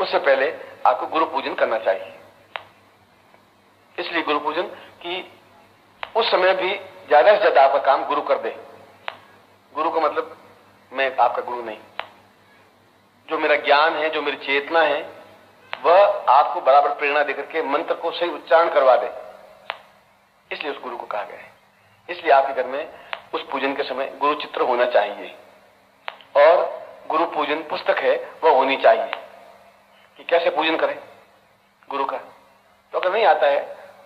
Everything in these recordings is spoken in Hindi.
उससे पहले आपको गुरु पूजन करना चाहिए। इसलिए गुरु पूजन की उस समय भी ज्यादा से ज्यादा आपका काम गुरु कर दे। गुरु का मतलब मैं आपका गुरु नहीं, जो मेरा ज्ञान है, जो मेरी चेतना है, वह आपको बराबर प्रेरणा देकर के मंत्र को सही उच्चारण करवा दे, इसलिए उस गुरु को कहा गया है। इसलिए आपके घर में उस पूजन के समय गुरु चित्र होना चाहिए और गुरु पूजन पुस्तक है वह होनी चाहिए कि कैसे पूजन करें गुरु का। तो अगर नहीं आता है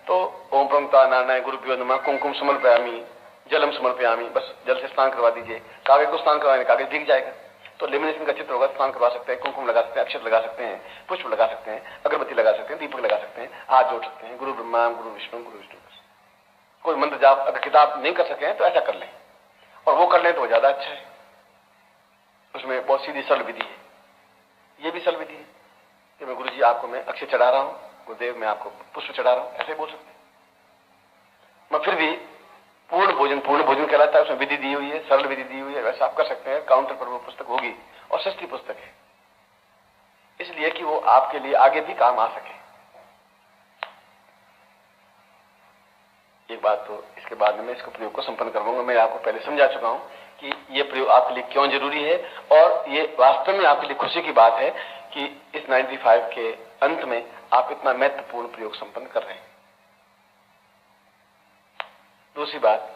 तो ओम प्रमता नारायण गुरुभ्यो नमः कुमकुम समर्पयामि जलम समर्पयामि, बस जल से स्नान करवा दीजिए। कागज को स्नान करवाने कागज भीग जाएगा, तो लेमिनेशन का चित्र होगा, स्नान करवा सकते हैं, कुमकुम लगा सकते हैं, अक्षत लगा सकते हैं, पुष्प लगा सकते हैं, अगरबत्ती लगा सकते हैं, दीपक लगा सकते हैं, हाथ जोड़ सकते हैं, गुरु ब्रह्मा गुरु विष्णु गुरु विष्णु। कोई मंत्र जाप अगर किताब नहीं कर सके तो ऐसा कर लें, और वो कर लें तो ज्यादा अच्छा है। उसमें बहुत सीधी सरल विधि है, ये भी सरल विधि है कि मैं गुरु जी आपको मैं अक्षय चढ़ा रहा हूं, गुरुदेव मैं आपको पुष्प चढ़ा रहा हूं, ऐसे बोल सकते हैं। मैं फिर भी पूर्ण भोजन कहलाता है, उसमें विधि दी हुई है, सरल विधि दी हुई है, वैसे आप कर सकते हैं। काउंटर पर वो पुस्तक होगी और सस्ती पुस्तक है, इसलिए कि वो आपके लिए आगे भी काम आ सके। एक बात तो इसके बाद में मैं इसको प्रयोग को संपन्न करवाऊंगा। मैं आपको पहले समझा चुका हूं कि ये प्रयोग आपके लिए क्यों जरूरी है, और ये वास्तव में आपके लिए खुशी की बात है कि इस 95 के अंत में आप इतना महत्वपूर्ण प्रयोग संपन्न कर रहे हैं। दूसरी बात,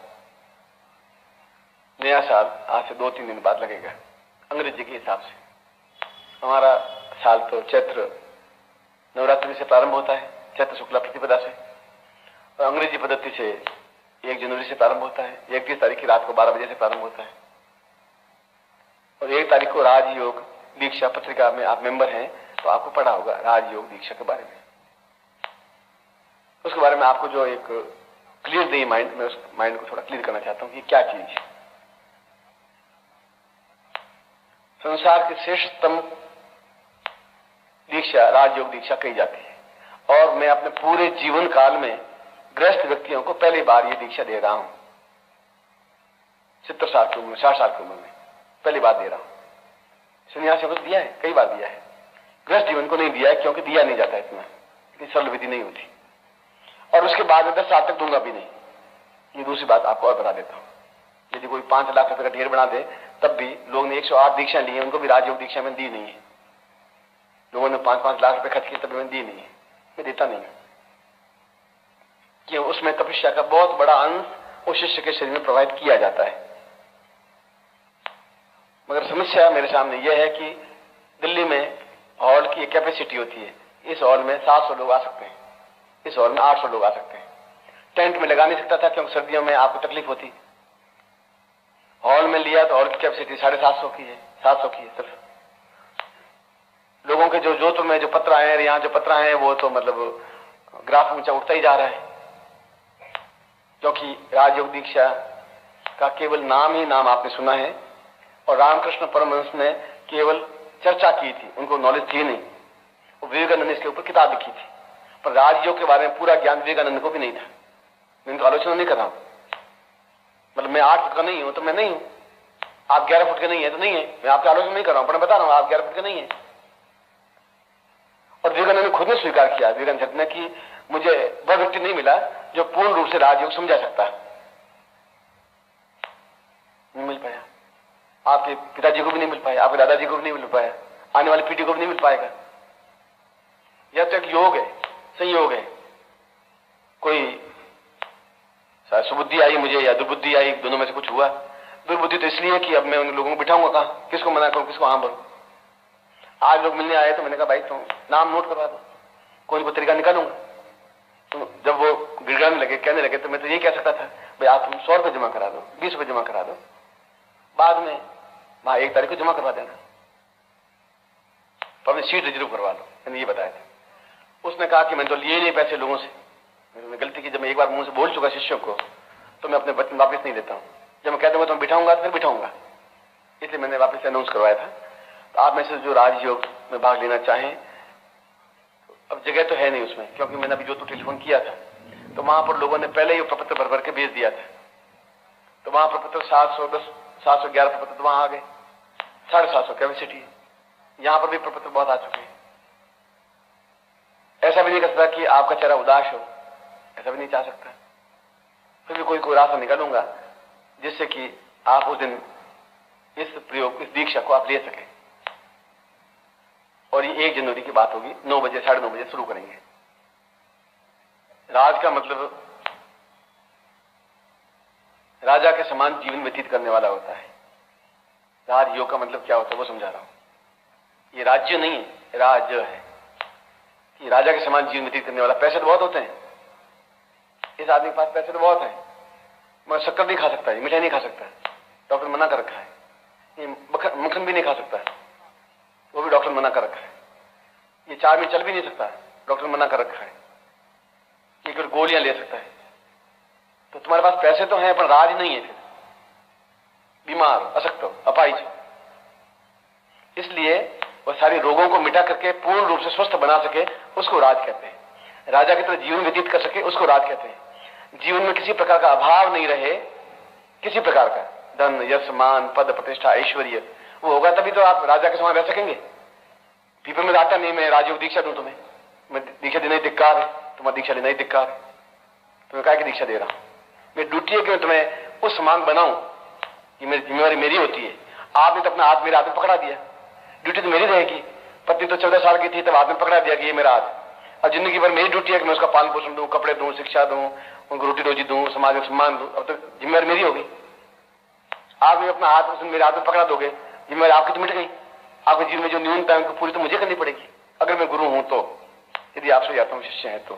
नया साल आज से 2-3 दिन बाद लगेगा अंग्रेजी के हिसाब से। हमारा साल तो चैत्र नवरात्रि से प्रारंभ होता है, चैत्र शुक्ला प्रतिपदा से, और अंग्रेजी पद्धति से 1 जनवरी से प्रारंभ होता है। 31 तारीख की रात को 12 बजे से प्रारंभ होता है, और 1 तारीख को राजयोग दीक्षा पत्रिका में आप मेंबर हैं तो आपको पढ़ा होगा राजयोग दीक्षा के बारे में। उसके बारे में आपको जो एक क्लियर दी माइंड, मैं उस माइंड को थोड़ा क्लियर करना चाहता हूं कि क्या चीज है। संसार की श्रेष्ठतम दीक्षा राजयोग दीक्षा कही जाती है, और मैं अपने पूरे जीवन काल में गृहस्थ व्यक्तियों को पहली बार ये दीक्षा दे रहा हूं। 70 साल की उम्र, 60 साल की उम्र में पहली बार दे रहा हूं। सन्यासियों को दिया है, कई बार दिया है, गृहस्थ जीवन को नहीं दिया है क्योंकि दिया नहीं जाता, इतनी सरल विधि नहीं होती, और उसके बाद में 10 साल तक दूंगा भी नहीं। ये दूसरी बात आपको और बता देता हूं, यदि कोई 5 लाख रुपए का ढेर बना दे तब भी लोग ने 108 दीक्षा ली है, उनको भी राजयोग दीक्षा में दी नहीं है। लोगों ने 5-5 लाख रुपए खर्च किए तब मैंने दी नहीं है, मैं देता नहीं हूं, कि उसमें तपस्या का बहुत बड़ा अंश उस शिष्य के शरीर में प्रवाहित किया जाता है। मगर समस्या मेरे सामने यह है कि दिल्ली में हॉल की कैपेसिटी होती है, इस हॉल में 700 लोग आ सकते हैं, इस हॉल में 800 लोग आ सकते हैं। टेंट में लगा नहीं सकता था क्योंकि सर्दियों में आपको तकलीफ होती। हॉल में लिया तो हॉल की कैपेसिटी 750 की है, 700 की है सिर्फ। लोगों के जो जोधपुर में जो पत्र आए हैं, यहाँ जो पत्र आए हैं, वो तो मतलब ग्राफ ऊंचा उठता ही जा रहा है, क्योंकि राजयोग दीक्षा का केवल नाम ही नाम आपने सुना है, और रामकृष्ण परमहंस ने केवल चर्चा की थी, उनको नॉलेज थी नहीं। और विवेकानंद ने इसके ऊपर किताब लिखी थी, पर राजयोग के बारे में पूरा ज्ञान विवेकानंद को भी नहीं था। मैं इनको आलोचना नहीं कर रहा हूं, मतलब मैं 8 फुट का नहीं हूं तो मैं नहीं हूं, आप 11 फुट के नहीं है तो नहीं है, मैं आपकी आलोचना नहीं कर रहा हूं, पर मैं बता रहा हूं आप 11 फुट के नहीं है। और विवेकानंद ने खुद ने स्वीकार किया, विवेकानंद ने, कि मुझे वह व्यक्ति नहीं मिला जो पूर्ण रूप से राजयोग समझा सकता है, नहीं मिल पाया। आपके पिताजी को भी नहीं मिल पाया, आपके दादाजी को भी नहीं मिल पाया, आने वाली पीढ़ी को भी नहीं मिल पाएगा। यह तो एक योग है, संयोग है। कोई सुबुद्धि आई मुझे या दुर्बुद्धि आई, दोनों में से कुछ हुआ। दुर्बुद्धि तो इसलिए कि अब मैं उन लोगों को बिठाऊंगा कहां, किसको मना करूं, किसको हाँ बोलूं। आज लोग मिलने आए तो मैंने कहा भाई तुम नाम नोट करवा दो, कोई को तरीका निकालूंगा। तो जब वो गिड़गिड़ाने लगे, कहने लगे, तो मैं तो यही कह सकता था भाई आप तुम 100 रुपए जमा करा दो, 20 रुपए जमा करा दो, बाद में वहां 1 तारीख को जमा करवा देना, पर सीट रिजर्व करवा लो, मैंने ये बताया था। उसने कहा कि मैंने तो लिए नहीं पैसे लोगों से। मैंने गलती की, जब मैं एक बार मुंह से बोल चुका शिष्यों को तो मैं अपने वचन वापस नहीं देता हूं। जब मैं कह दूंगा तो मैं बिठाऊंगा तो फिर बिठाऊंगा, इसलिए मैंने वापस अनाउंस करवाया था। तो आप में से जो राजयोग में भाग लेना चाहें, अब जगह तो है नहीं उसमें, क्योंकि मैंने अभी जो तो टेलीफोन किया था तो वहां पर लोगों ने पहले ही प्रपत्र भर भर के भेज दिया था, तो वहां प्रपत्र 710 711 प्रपत्र वहां आ गए, 750 कैपेसिटी। यहां पर भी प्रपत्र बहुत आ चुके हैं, ऐसा भी नहीं कर सकता कि आपका चेहरा उदास हो, ऐसा भी नहीं चाह सकता। फिर भी कोई रास्ता निकालूंगा जिससे कि आप उस दिन इस प्रयोग, इस दीक्षा को आप ले सकें। और ये 1 जनवरी की बात होगी, 9 बजे 9:30 बजे शुरू करेंगे। राज का मतलब राजा के समान जीवन व्यतीत करने वाला होता है। राजयोग का मतलब क्या होता है वो समझा रहा हूं। ये राज्य नहीं है, राज्य है कि राजा के समान जीवन व्यतीत करने वाला। पैसे तो बहुत होते हैं, इस आदमी के पास पैसे तो बहुत हैं, मगर शक्कर नहीं खा सकता है, मिठाई नहीं खा सकता है, डॉक्टर मना कर रखा है। ये मक्खन भी नहीं खा सकता है, वो भी डॉक्टर मना कर रखा है। ये 4 में चल भी नहीं सकता, डॉक्टर मना कर रखा है। ये फिर गोलियां ले सकता है। तो तुम्हारे पास पैसे तो हैं पर राज नहीं है, फिर बीमार हो, अशक्त हो, अपाहिज। इसलिए वो सारी रोगों को मिटा करके पूर्ण रूप से स्वस्थ बना सके, उसको राज कहते हैं। राजा की तरह जीवन व्यतीत कर सके, उसको राज कहते हैं। जीवन में किसी प्रकार का अभाव नहीं रहे, किसी प्रकार का धन, यश, मान, पद, प्रतिष्ठा, ऐश्वर्य, वो होगा तभी तो आप राजा के समान रह सकेंगे। पीपल में आता नहीं, मैं राजयोग दीक्षा दूं तुम्हें, मैं दीक्षा देना ही धिक्कार है, तुम्हारा दीक्षा लेना ही धिक्कार है, तुम्हें काय की दीक्षा दे रहा हूं। मेरी ड्यूटी है कि मैं तुम्हें उस समान बनाऊं कि मेरी जिम्मेवारी मेरी होती है। आपने तो अपना हाथ मेरे हाथ में पकड़ा दिया, ड्यूटी तो मेरी रहेगी। पत्नी तो 14 साल की थी तब हाथ में पकड़ा दिया कि ये मेरा हाथ। अब जिंदगी भर मेरी ड्यूटी है कि मैं उसका पालन पोषण दूं, कपड़े दूं, शिक्षा दूं, उनको रोटी रोजी दूं, समाज में सम्मान दूं। अब तो जिम्मेवारी मेरी होगी। आप भी अपना हाथ मेरे हाथ में पकड़ा दोगे, जिम्मेवारी आपकी तो मिट गई। आपके जीवन में जो न्यूनता है उनको पूरी तो मुझे करनी पड़ेगी, अगर मैं गुरु हूं तो। यदि आपसे जाता हूं शिष्य है तो।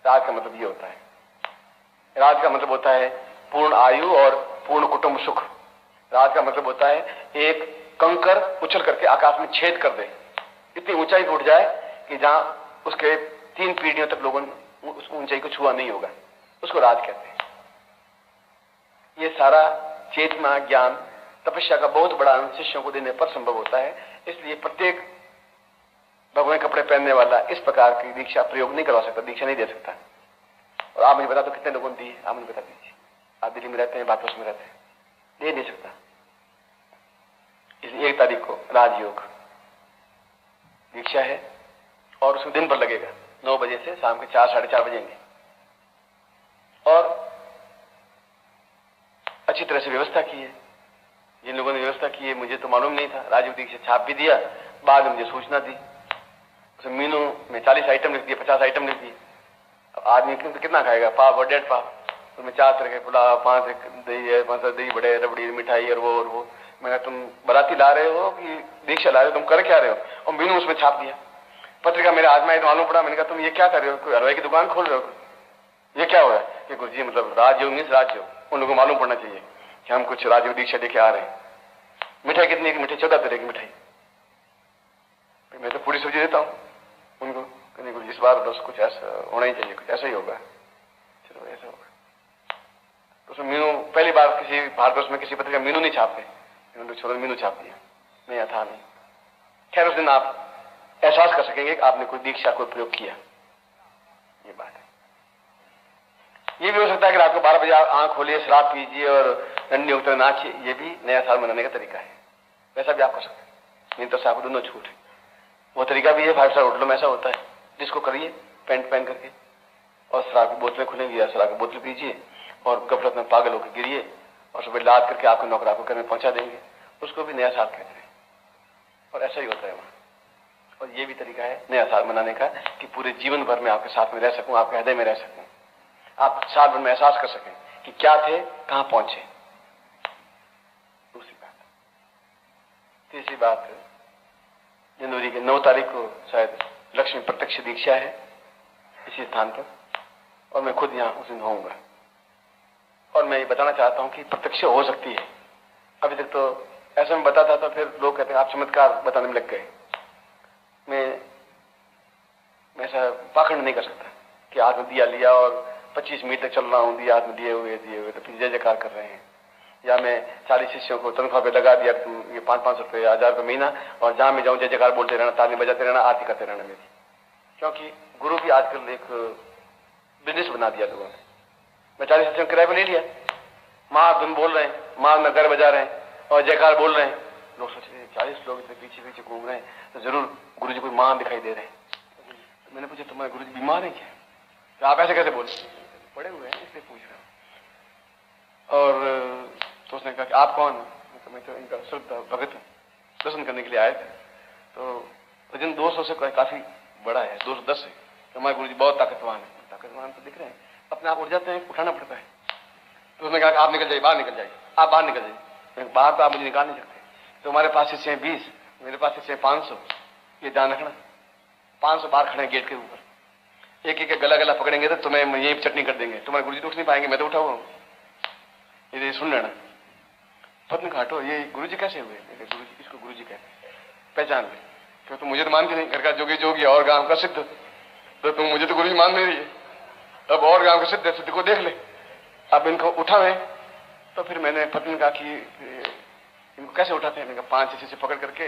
राज का मतलब ये होता है। राज का मतलब होता है पूर्ण आयु और पूर्ण कुटुंब सुख। राज का मतलब होता है एक कंकर उछल करके आकाश में छेद कर दे, इतनी ऊंचाई पर उठ जाए कि जहां उसके 3 पीढ़ियों तक लोगों ने उस ऊंचाई को छुआ नहीं होगा, उसको राज कहते हैं। ये सारा चेतना, ज्ञान, तपस्या का बहुत बड़ा अंश शिष्यों को देने पर संभव होता है। इसलिए प्रत्येक भगवान कपड़े पहनने वाला इस प्रकार की दीक्षा प्रयोग नहीं करवा सकता, दीक्षा नहीं दे सकता। और आप मुझे बता दो कितने लोगों ने दी, आप मुझे बता दीजिए। आप दिल्ली में रहते हैं, बातों में रहते हैं, दे नहीं सकता। इसलिए 1 तारीख को राजयोग दीक्षा है और उसमें दिन भर लगेगा, 9 बजे से शाम के 4, 4:30 बजेंगे। और अच्छी तरह से व्यवस्था की है। जिन लोगों ने व्यवस्था की है, मुझे तो मालूम नहीं था, राजयोग दीक्षा छाप भी दिया, बाद में मुझे सूचना दी। उसमें मेनू में 40 आइटम लिख दिए, 50 आइटम लिख दिए। अब आदमी कितना खाएगा, पाव और 1.5 पाव, उसमें 4 तरह के पुलाव, 5 दही है, 5 दही बड़े, रबड़ी, मिठाई और वो। मैंने तुम बराती ला रहे हो कि दीक्षा ला रहे हो, तुम कर क्या रहे हो? और मेनू उसमें छाप दिया। पत्रिका मेरे हाथ में आई तो मालूम पड़ा। मैंने कहा तुम ये क्या कर रहे हो, कोई हलवाई की दुकान खोल रहे हो? ये क्या हो रहा है? कि गुरुजी मतलब राजयोग मीन्स राजयोग, उन लोगों को मालूम पड़ना चाहिए कि हम कुछ राजयोग दीक्षा लेके आ रहे हैं। मिठाई कितनी है? मिठाई 14 तरह की मिठाई। मैं तो पूरी सब्जी देता हूँ उनको, कहने गुरुजी इस बार बस कुछ ऐसा होना ही चाहिए, कुछ ऐसा ही होगा। चलो ऐसा होगा। तो उसमें मीनू पहली बार किसी भारतवर्ष में किसी पत्रिका मीनू नहीं छापते, छोड़ो मीनू छाप दिया, नहीं था नहीं। खैर उस दिन आप एहसास कर सकेंगे कि आपने कोई दीक्षा, कोई प्रयोग किया। ये बात है। ये भी हो सकता है कि रात को 12 बजे आप आंख खोलिए, शराब पीजिए और डंडी उतर नाचिए, ये भी नया साल मनाने का तरीका है। वैसा भी आप कर सकते हैं, नहीं तो साहब दोनों छूट है। वो तरीका भी है 5 स्टार होटलों में ऐसा होता है, जिसको करिए पैंट पहन करके और शराब की बोतलें खुलेंगी या शराब की बोतल पीजिए और गफलत में पागल होकर गिरिए और सुबह लाद करके आपको नौकरा को घर में पहुंचा देंगे। उसको भी नया साल कहते हैं और ऐसा ही होता है वहां। और ये भी तरीका है नया साल मनाने का कि पूरे जीवन भर में आपके साथ में रह सकूं, आपके हृदय में रह सकूं, आप साल भर में एहसास कर सकें कि क्या थे, कहां पहुंचे। दूसरी बात। तीसरी बात, जनवरी के 9 तारीख को शायद लक्ष्मी प्रत्यक्ष दीक्षा है इसी स्थान पर, और मैं खुद यहां उस दिन होऊंगा। और मैं ये बताना चाहता हूं कि प्रत्यक्ष हो सकती है। अभी तक तो ऐसा मैं बताता था, फिर लोग कहते हैं आप चमत्कार बताने में लग गए। मैं ऐसा पाखंड नहीं कर सकता कि हाथ में दिया लिया और 25 मिनट तक चल रहा हूं, दिया हाथ में दिए हुए तो फिर जय जयकार कर रहे हैं। या मैं 40 शिष्यों को तनख्वाह पे लगा दिया, तुम ये 500-500 रुपये, 1000 रुपये महीना, और जहां मैं जाऊं जय जयकार बोलते रहना, ताली बजाते रहना, आरती करते रहना मेरी। क्योंकि गुरु भी आजकल एक बिजनेस बना दिया लोगों ने। मैं 40 शिष्यों किराए पर ले लिया, माँ धुन बोल रहे हैं, माँ नगर बजा रहे हैं और जयकार बोल रहे हैं। लोग सोच रहे हैं 40 लोग इतने पीछे पीछे घूम रहे हैं तो जरूर गुरु जी कोई माँ दिखाई दे रहे हैं। मैंने पूछा तुम्हारे गुरु जी बीमार है क्या? तो आप ऐसे कैसे बोले? पड़े हुए हैं इसलिए पूछ रहा हूँ। और तो उसने कहा कि आप कौन हैं? मैं तो इनका श्रद्धा भगत हूँ, दर्शन करने के लिए आए थे। तो वजन 200 से काफी बड़ा है, 210 है। तो हमारे गुरु जी बहुत ताकतवान है। ताकतवान तो दिख रहे हैं, अपने आप उठ जाते हैं, उठाना पड़ता है। तो उसने कहा आप निकल जाइए, बाहर निकल जाइए, आप बाहर निकल जाइए। बाहर तो आप मुझे निकाल नहीं सकते। तो हमारे पास हिस्से 20, मेरे पास हिस्से 500, ये ध्यान रखना। 500 बाहर खड़े गेट के ऊपर, एक एक गला गला पकड़ेंगे तो तुम्हें यही चटनी कर देंगे। तुम्हारे गुरु जी तो उठ नहीं पाएंगे, मैं तो उठा हुआ हूँ। ये सुन लेना। पत्नी घाटो ये गुरु जी कैसे हुए? गुरु जी, इसको गुरु जी कहते हैं, पहचान ले। क्यों तुम मुझे तो मानती नहीं, घर का जोगी जोगी और गांव का सिद्ध, तो तुम मुझे तो गुरु जी मान नहीं रही है। अब और गांव के सिद्ध सिद्ध को देख ले। अब इनको उठावे। तो फिर मैंने पत्नी कहा कि इनको कैसे उठाते हैं? मैंने कहा 5 ऐसे पकड़ करके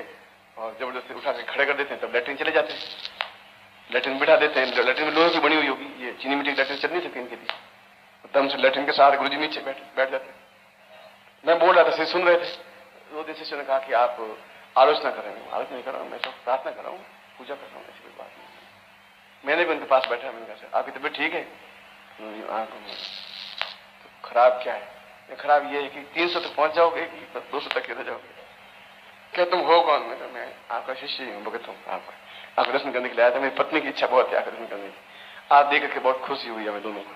और जबरदस्ती उठा के खड़े कर देते हैं, तब लैट्रिन चले जाते हैं। लैट्रिन बिठा देते हैं, लैट्रिन में लोहे की बनी हुई होगी, ये चीनी मिट्टी लैट्रिन चल नहीं सकती इनके लिए। दम से लैट्रिन के साथ गुरु जी नीचे बैठ जाते हैं। मैं बोल रहा था, शिष्य सुन रहे थे। 2 दिन शिष्य ने कहा कि आप आलोचना कर रहे हैं। आलोचना नहीं कर रहा हूँ, मैं तो प्रार्थना कर रहा हूँ, पूजा कर रहा हूँ, ऐसी कोई बात नहीं। मैंने भी उनके पास बैठा, मैंने कहा आपकी तबीयत ठीक है? तो खराब क्या है? खराब ये है कि 300 तक पहुंच जाओगे कि 200 तक रह जाओगे। क्या तुम हो कौन? मैं आपका शिष्य हूँ, भगत हूँ। आपका दर्शन करने के लिए आया था। मेरी पत्नी की इच्छा बहुत है आपका दर्शन करने की। आप देख करके बहुत खुशी हुई हमें दोनों को।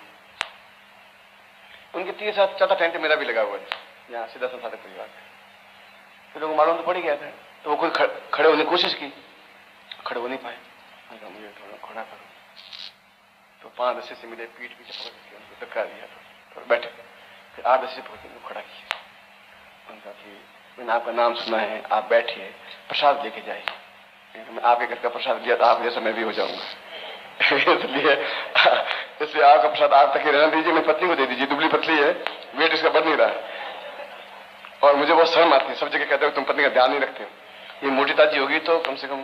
उनके 3-4 टेंट मेरा भी लगा हुआ है यहाँ सीधा संसाधक परिवार। फिर लोगों को मालूम तो पड़ गया था, तो वो खुद खड़े होने की कोशिश की, खड़े हो नहीं पाए। मुझे थोड़ा खड़ा करो। तो 5 दस से मिले, पीठ पीछे पकड़ के उनको धक्का दिया, तो बैठे। फिर 8 दस पकड़ के उनको खड़ा किया। उनका कि मैंने आपका नाम सुना है, आप बैठिए, प्रसाद लेके जाइए। मैं आपके घर का प्रसाद लिया तो आप जैसा मैं भी हो जाऊंगा। इसलिए आपका प्रसाद आप तक ही रहना दीजिए, मेरी पत्नी को दे दीजिए, दुबली पतली है, वेट इसका बढ़ नहीं रहा है। और मुझे बहुत शर्म आती है, सब जगह कहते हो तुम पत्नी का ध्यान नहीं रखते हो। ये मोटी ताजी होगी तो कम से कम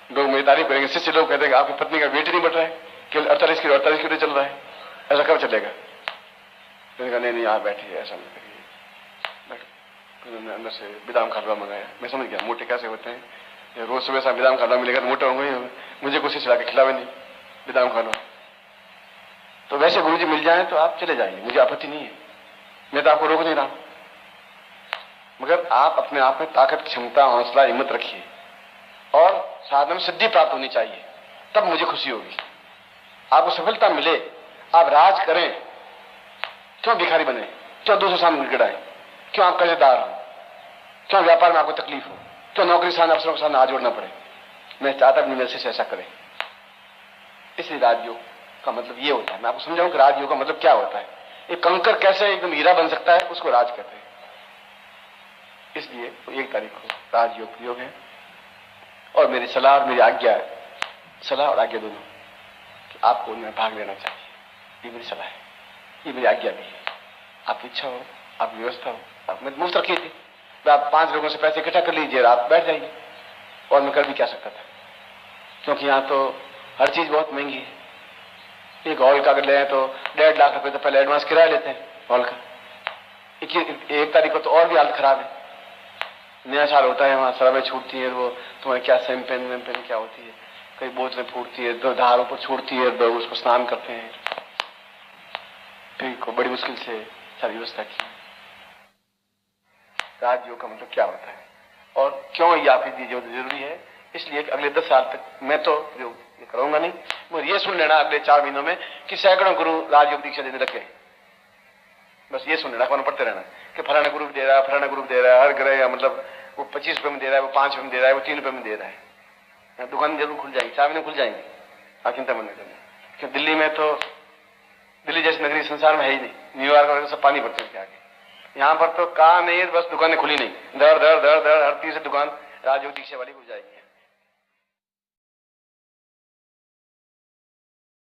लोग मेरी तारीफ करेंगे। शिष्य लोग कहते हैं आपकी पत्नी का वेट ही नहीं बढ़ रहा है, केवल 48 किलो चल रहा है, ऐसा कब चलेगा? मैंने कहा नहीं आप बैठिए, ऐसा नहीं करिए, बैठो। उन्होंने अंदर से बादाम का हलवा मंगाया। मैं समझ गया मोटे कैसे होते हैं, रोज सुबह शाम बादाम का हलवा मिलेगा तो मोटा होंगे। मुझे कुछ चला के खिलावे नहीं बादाम का हलवा। तो वैसे गुरु जी मिल जाए तो आप चले जाइए, मुझे आपत्ति नहीं है, मैं तो आपको रोक नहीं रहा। मगर आप अपने आप में ताकत, क्षमता, हौसला, हिम्मत रखिए और साधना में सिद्धि प्राप्त होनी चाहिए, तब मुझे खुशी होगी। आपको सफलता मिले, आप राज करें, क्यों भिखारी बने, क्यों दूसरे सामने गिड़ाए, क्यों आप कर्जदार हो, क्यों व्यापार में आपको तकलीफ हो, क्यों नौकरी सामने अफसरों के सामने हाथ जोड़ना पड़े। मैं चाहता हूं मेरे से ऐसा करें। इसलिए राजयोग का मतलब ये होता है। मैं आपको समझाऊं कि राजयोग का मतलब क्या होता है। एक कंकर कैसे एकदम हीरा बन सकता है, उसको राज कहते हैं। इसलिए 1 तारीख को राजयोग प्रयोग है। और मेरी सलाह और मेरी आज्ञा है, सलाह और आज्ञा दोनों, कि आपको उनमें भाग लेना चाहिए। ये मेरी सलाह है, ये मेरी आज्ञा भी है। आपकी इच्छा हो, आपकी व्यवस्था हो, आप मैं मुफ्त रखी थी तो आप 5 लोगों से पैसे इकट्ठा कर लीजिए, आप बैठ जाइए। और मैं कर भी क्या सकता था, क्योंकि यहाँ तो हर चीज बहुत महंगी है। एक हॉल का अगर ले तो 1.5 लाख रुपए तो पहले एडवांस किराया लेते हैं हॉल का। 1 तारीख को तो और भी हालत खराब है। नया साल होता है, वहां शराबें छूटती है, वो तुम्हारे क्या सैंपेन वैम्पेन क्या होती है, कई बोतलें फूटती है, 2 धारों पर छूटती है, लोग उसको स्नान करते हैं। फिर को बड़ी मुश्किल से सारी व्यवस्था की। राजयोग का मतलब क्या होता है और क्यों ये आपके लिए जरूरी है, इसलिए कि अगले 10 साल तक मैं तो ये करूंगा नहीं, मगर ये सुन लेना अगले 4 महीनों में कि सैकड़ों गुरु राजयोग दीक्षा देने लग गए। बस ये सुन लेना, अखबार में पढ़ते रहना कि फलाना ग्रुप दे रहा है, फलाना ग्रुप दे रहा है, हर ग्रह मतलब वो 25 रुपए में दे रहा है, वो 5 रुपए में दे रहा है, वो 3 रुपए में दे रहा है। दुकान जरूर खुल जाएगी, 4 महीने खुल जाएंगी, आप चिंता मत करना। कि दिल्ली में तो, दिल्ली जैसी नगरी संसार में है ही नहीं, न्यूयॉर्क वगैरह सब पानी भरते हैं आगे। यहाँ पर तो कहा नहीं है, बस दुकानें खुली नहीं, दर दर दर दर हर तीसरी दुकान राजयोग दीक्षा वाली खुल जाएगी।